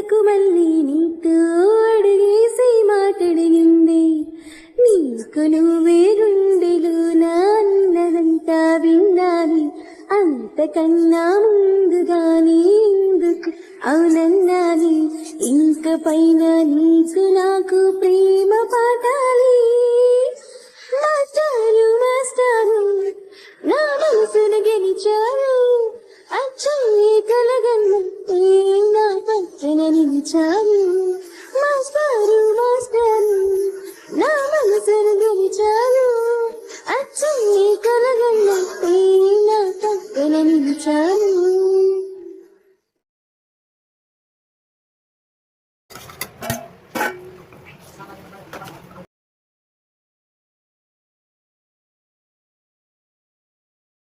వద్దకు మళ్ళీ నీతో అడిగేసి మాటడిగింది. నీకు నువ్వే గుండెలు నాన్నదంతా విన్నాని, అంతకన్నా ముందుగాని ఎందుకు అవునన్నాని. ఇంక పైన నీకు నాకు ప్రేమ పాఠాలి. మాస్టారు మాస్టారు నా మనసును గెలిచారు, అచ్చే కలగన్నట్టే నా పక్కన నిలిచారు. మాస్టారు మాస్టారు నా మనసును గెలిచారు, అచ్చే కలగన్నట్టే నా పక్కన నిలిచారు.